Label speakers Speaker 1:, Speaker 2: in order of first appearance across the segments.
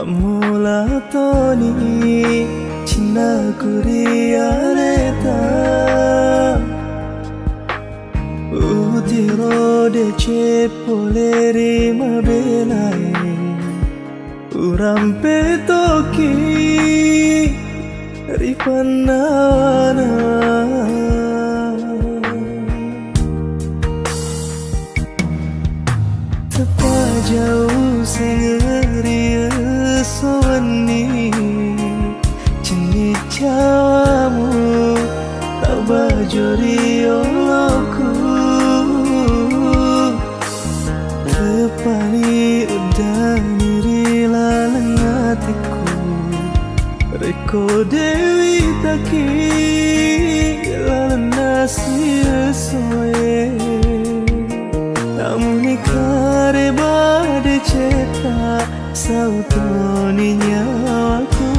Speaker 1: Mamula Tony Cina Kuriareta Utiro de Cepoleri Mabelai Urampe Toki Rifanana Tepa jauh sengeri sewani Cini cawamu tak bajuri olokku Tepani udah niri lalang hatiku Reko dewi taki lalang nasi soe Namun ikare bade cetak sautoni nyawaku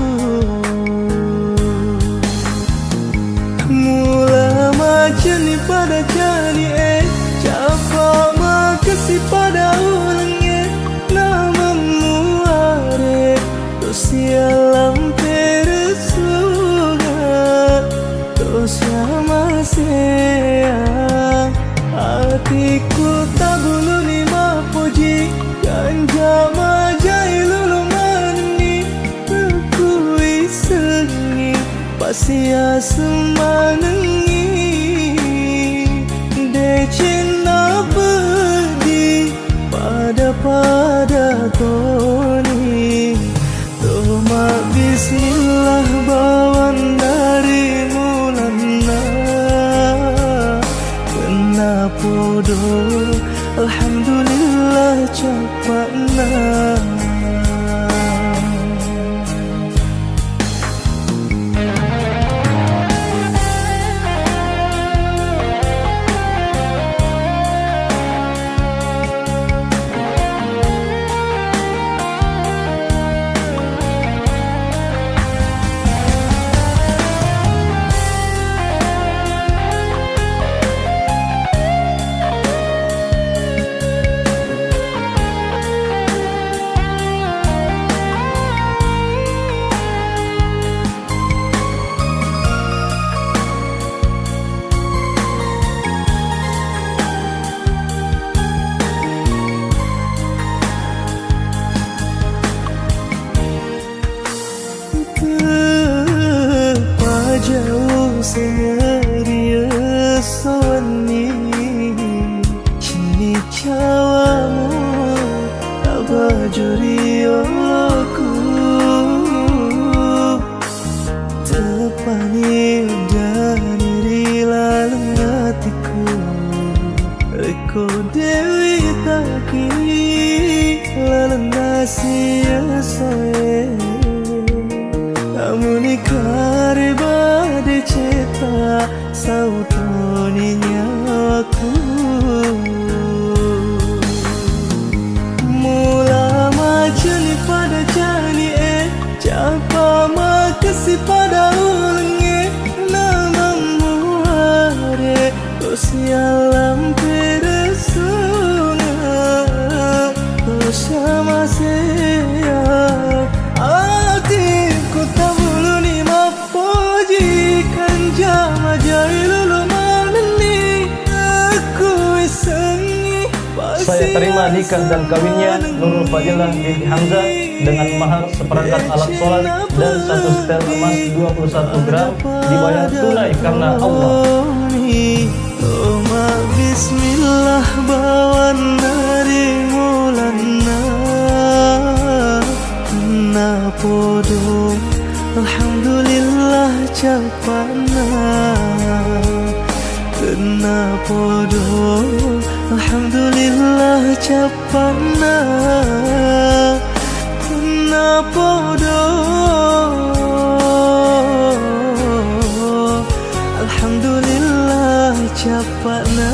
Speaker 1: Mula macani pada jani Capa makasih pada ulangnya Namamu are Tosialam peresungan Tosama sayang Hatiku tak bulu ni mapuji Ganja majai lulu mani Aku isengi Pasia semanengi Decina pedih Pada Tony Toma bismillah bawan dari mulana Kena podo Alhamdulillah cepatna Jauh sengeri sewani Cini cawamu tak bajuri olokku Tepani udah niri lalang hatiku Reko dewi taki lalang nasi soe Namun ikare bade cetak sautoni nyawaku Mula macani pada jani Capa makasih pada ulangnya Namamu are Tosialam peresungan Tosama sayang Hatiku tak bulu ni mapuji Kanja majai lulu manani Aku isengi
Speaker 2: Saya terima nikah dan kawinnya Nurul Fadilah binti Hamzah dengan mahar seperangkat alat sholat dan 1 setel emas 21 gram dibayar tunai karena Allah.
Speaker 1: Toma bismillah bawan dari mulana Kena podo Alhamdulillah cepatna Kena podo Alhamdulillah cepatna Kena podo Alhamdulillah cepatna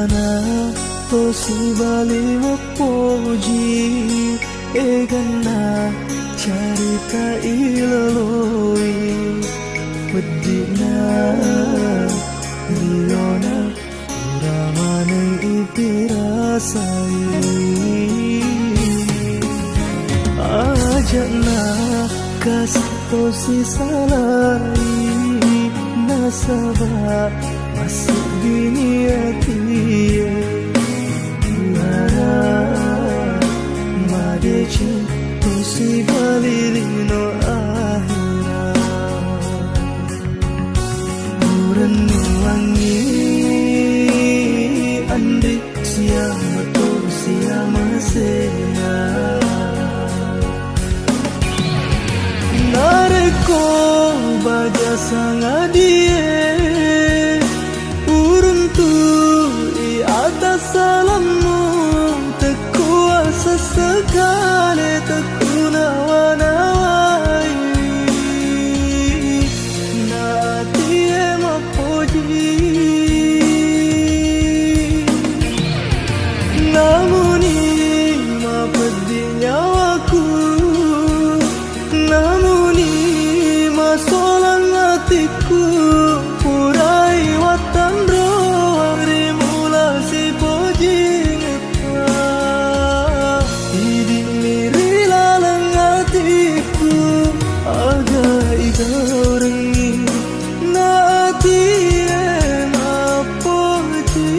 Speaker 1: Mana tosi bali mopoji egana carita ilaloi medina liona ramane ipirasai ajana kasih tosi salai nasaba masuk dunia dia Lara madeci tosi balilino akhirat Murenwangi andik siapa tosi amasea Nareko baja sangadie Uruntu atas salammu Tekuasa sekali tekunawanawai Natie mapoji Namuni mapedi nyawaku Namuni masolang hatiku Purai watan rohari mula si pojingeta Idi miri lalang hatiku Agai kau rengi Nati mapoji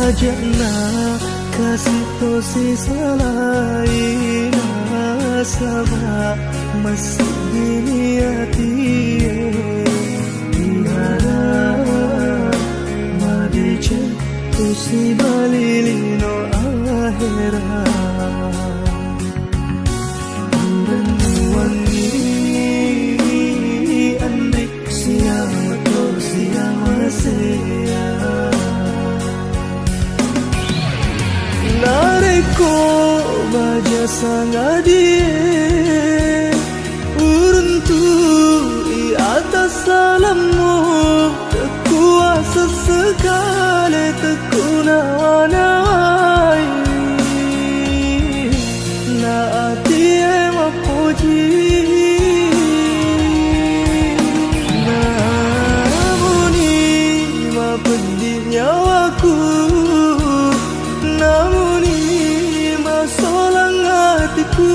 Speaker 1: Ajana kasih tosi salai nasaba masih diniati Tiara madice tosi balilino akhirat Murenwangi andrik siapa tosi amasea Nareko baja sangadie Uruntu atas salammu Tekuasa sekali tekunawanai Naatie mapoji Namuni mapedi nyawaku Namuni masolang hatiku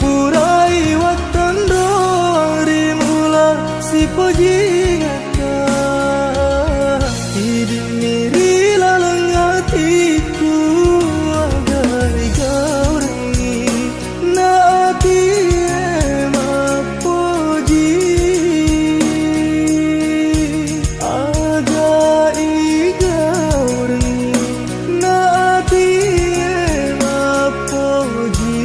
Speaker 1: Purai watan rohari mula si pojingata Hidup miri lalang hatiku Agai kau rengi Naati mapoji Agai kau rengi Naati mapoji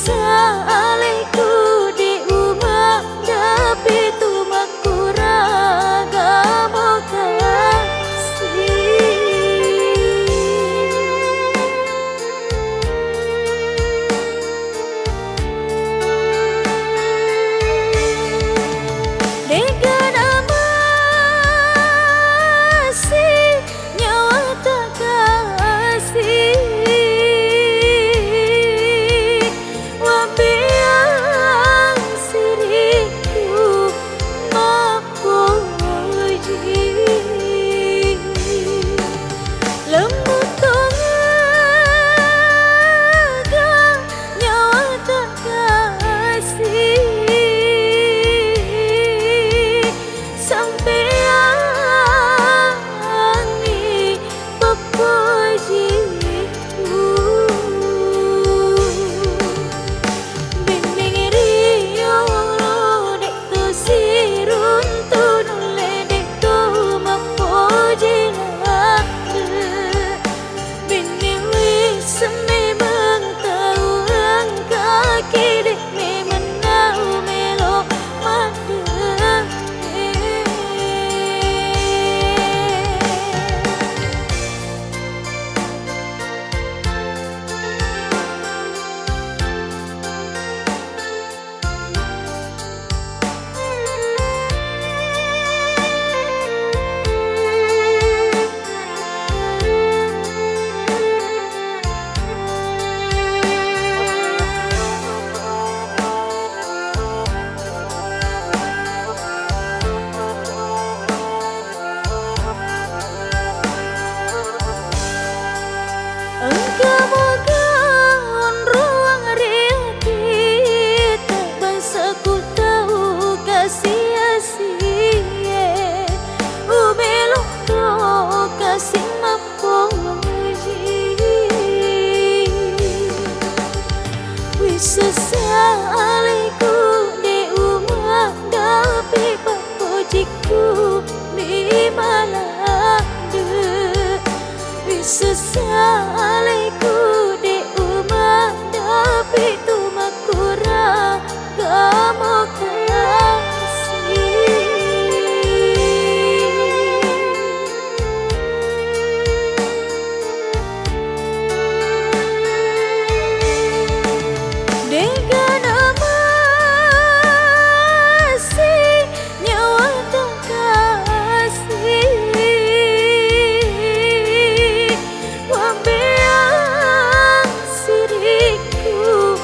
Speaker 3: saleku di umat tapi tumaku ragamo kasih. Dengan amasih nyawa tak kasih wambiang siriku mapuji lembut tongaga nyawa tak kasih sampeani pepujiku bimbing riyo dek tu sirun tu nule dek tu mapuji nake bimbing wisme bentau kaki dek me menau melo madang. Engkau moga ruang kita bangsa ku tahu kasih asia ubelok kau kasih mapuji wisasaleku di umat tapi papujiku di malade wisasaleku di umat tapi tumaku ragamo kasih. Dengan amasih nyawa tak kasih wambiang siriku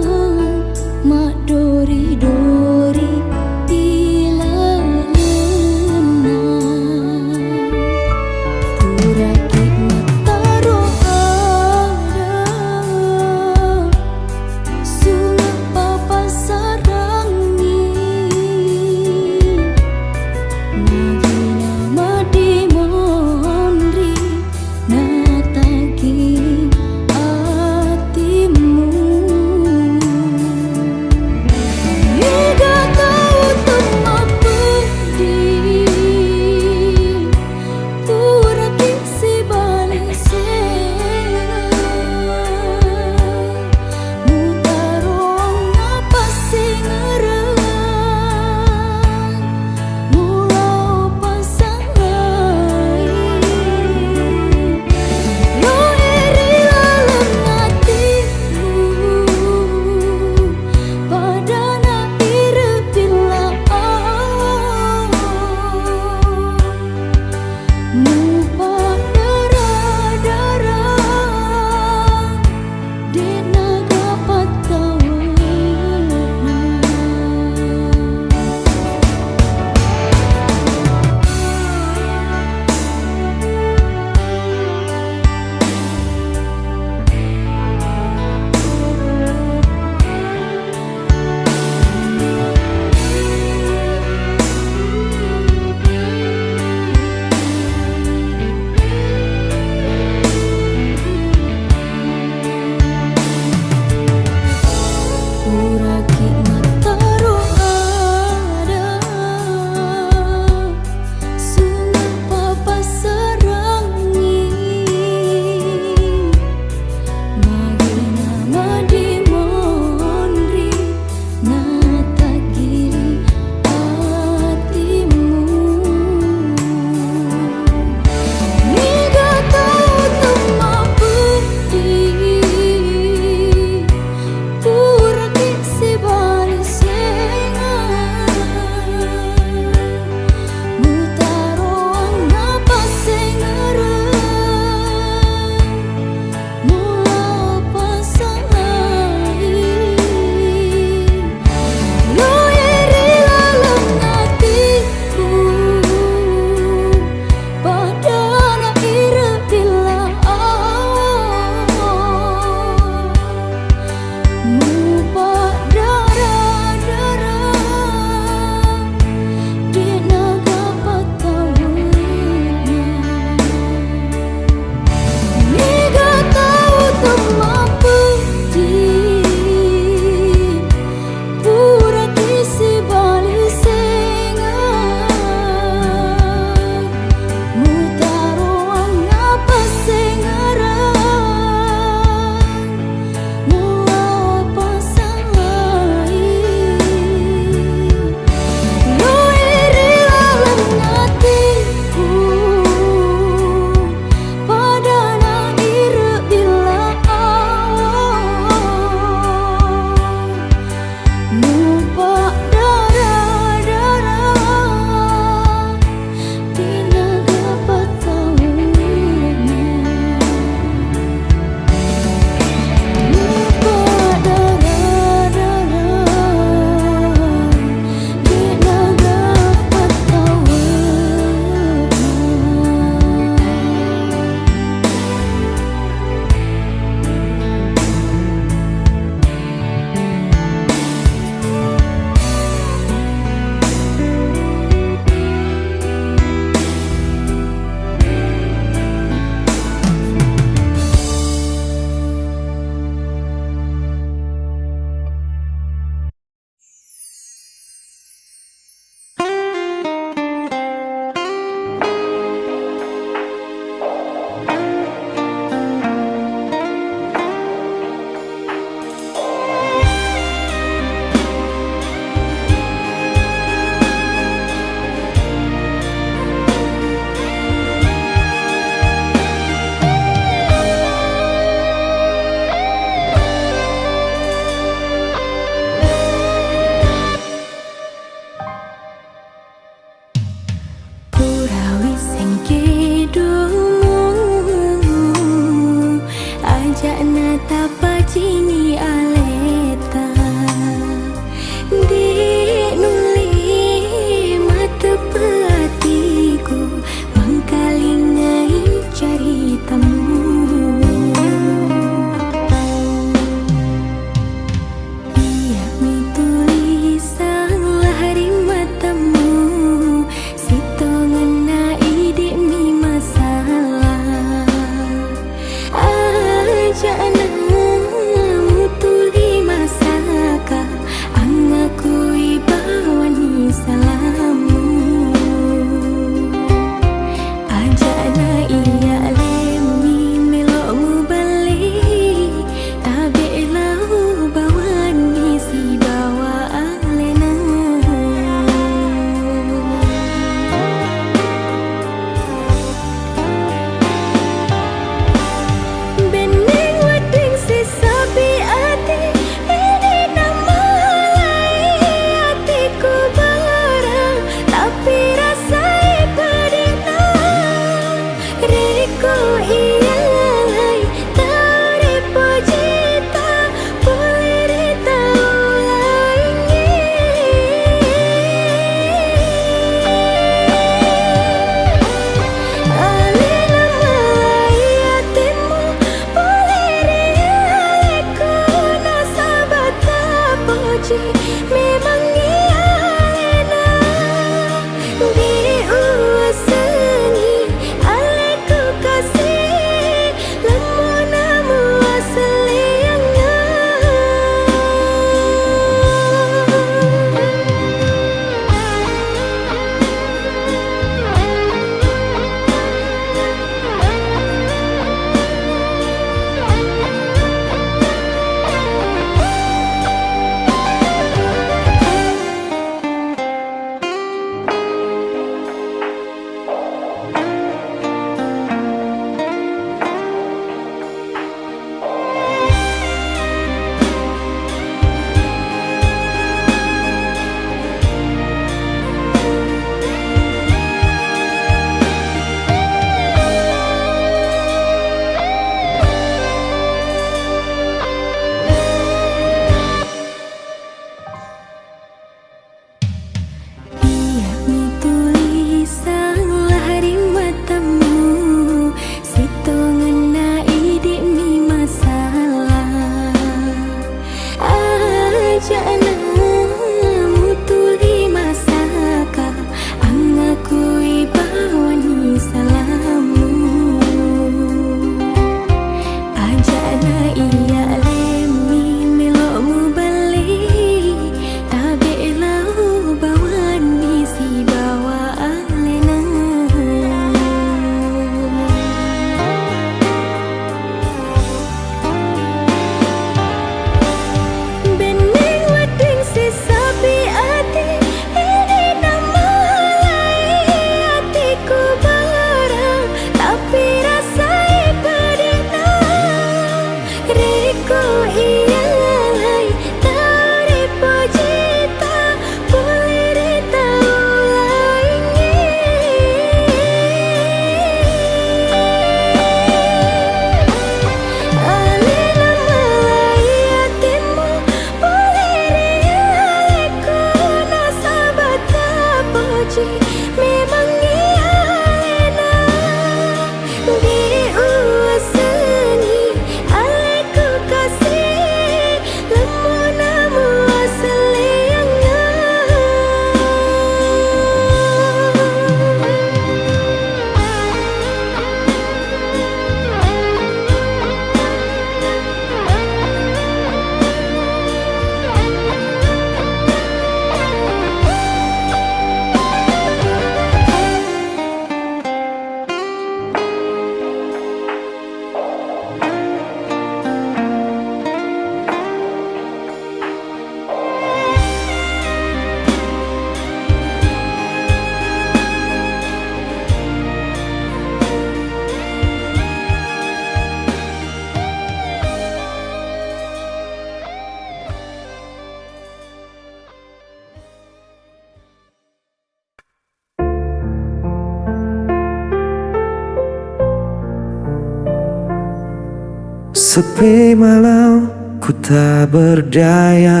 Speaker 1: Sepi malam ku tak berdaya.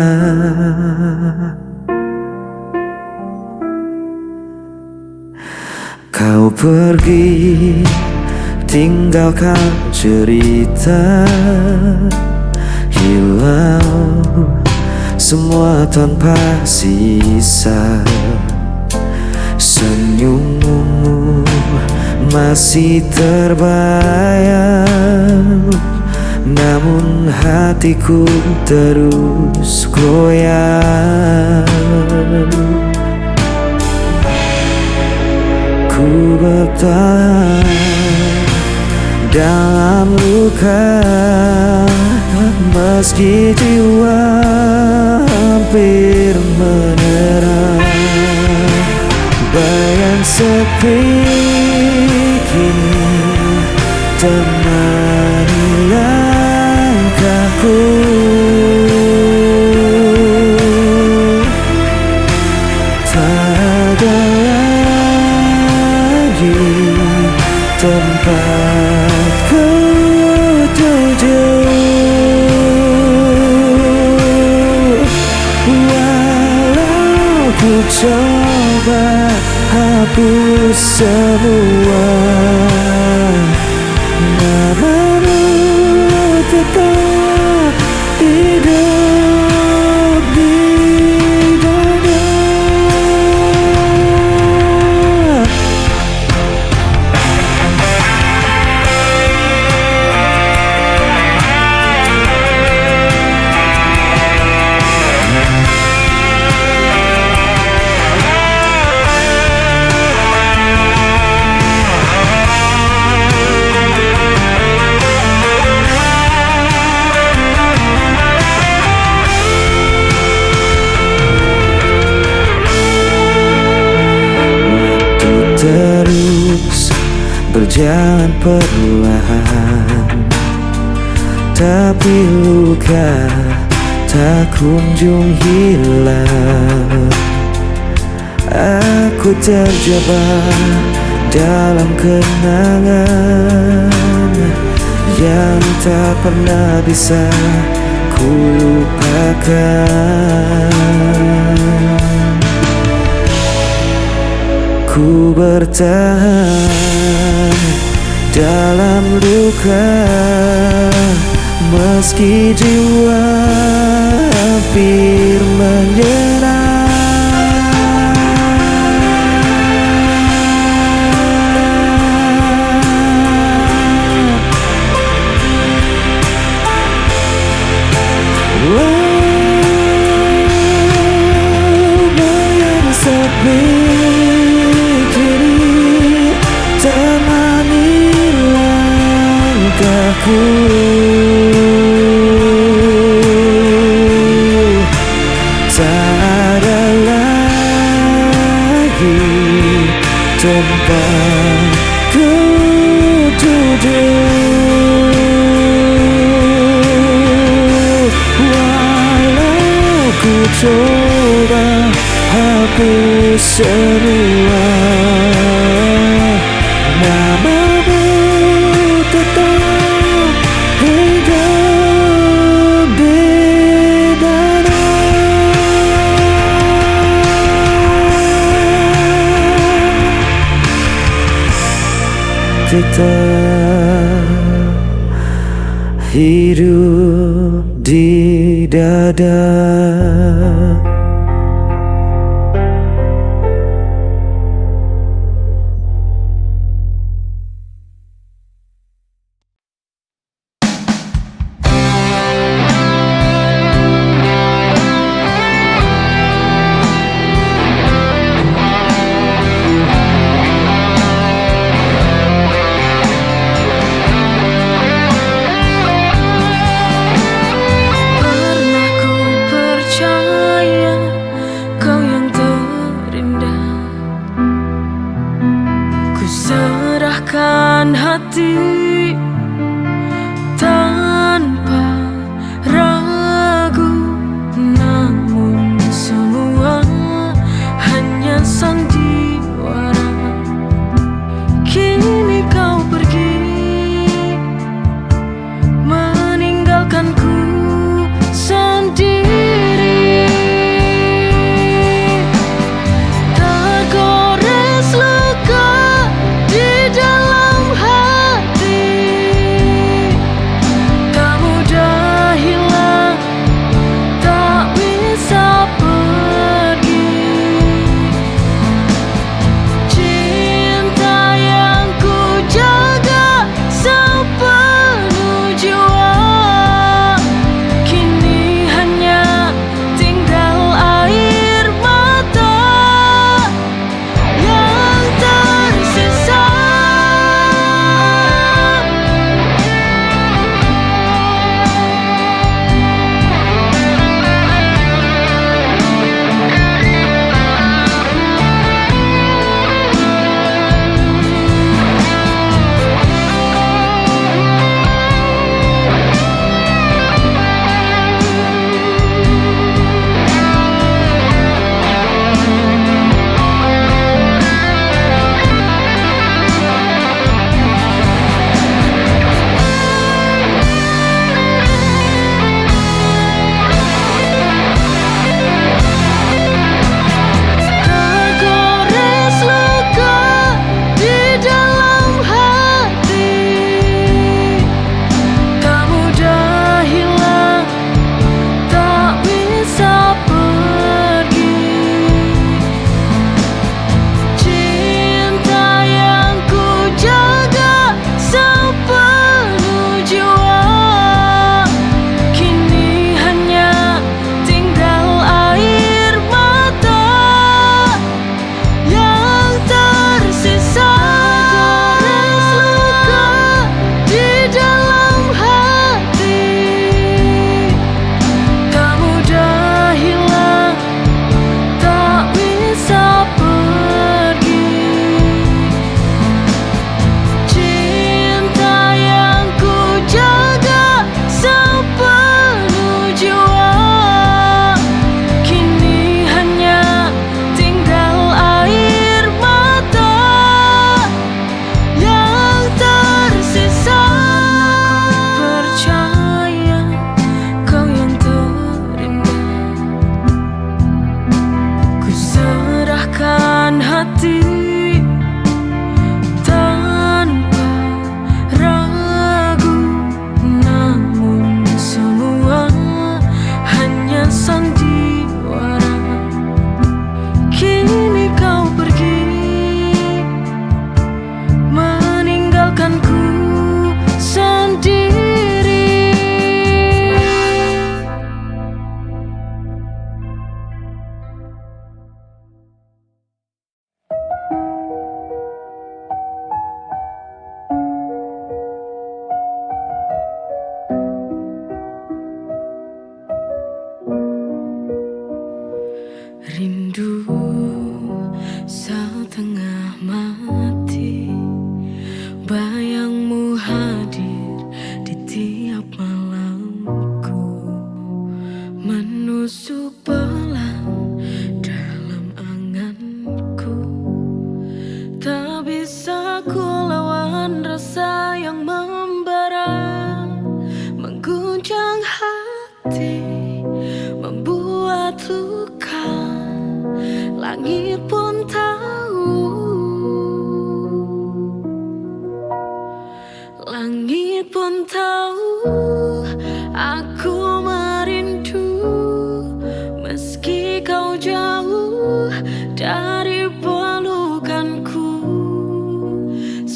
Speaker 1: Kau pergi tinggalkan cerita, hilang semua tanpa sisa. Senyummu masih terbayang, namun hatiku terus goyang. Ku bertahan dalam luka, meski jiwa hampir menyerah. Bayang sepi kini temani langkahku. Tak ada lagi tempat ku tuju. Walau ku coba hapus semua, namamu tetap hidup di dada. Terus berjalan perlahan, tapi luka tak kunjung hilang. Aku terjebak dalam kenangan yang tak pernah bisa ku lupakan. Ku bertahan dalam luka, meski jiwa hampir menyerah. Bayang sepi temani langkahku. Tak ada lagi tempat ku tuju. Walau ku coba hapus semua, namamu tetap hidup di dada. Tetap hidup di dada.
Speaker 3: Serahkan hati tanpa ragu, namun semua hanya sandiwara. Kini kau pergi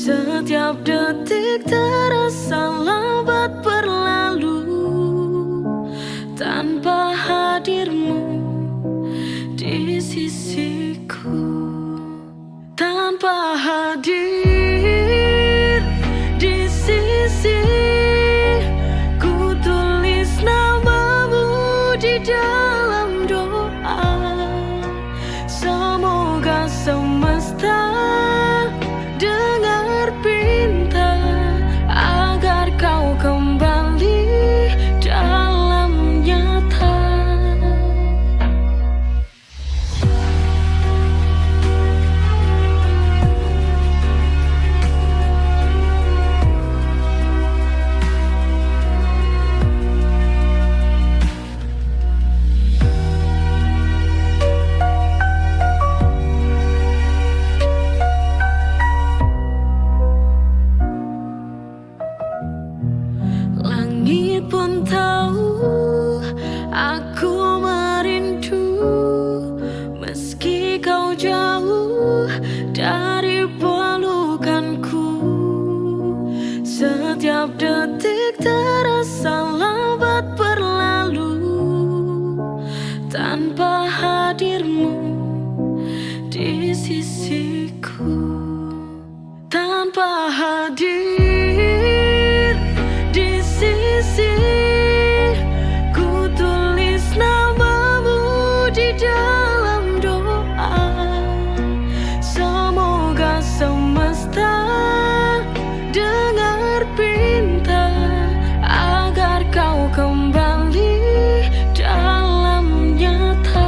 Speaker 3: Setiap detik terasa lambat berlalu tanpa hadirmu di sisiku. Tanpa hadir di sisi, ku tulis namamu di dalam doa. Semoga semesta dengar pinta agar kau kembali dalam nyata. Langit pun tahu aku merindu, meski kau jauh dari pelukanku. Setiap detik terasa lambat berlalu tanpa hadirmu di sisiku. Tanpa hadir di sisi, ku tulis namamu di dalam doa. Semoga semesta dengar pinta agar kau kembali dalam nyata.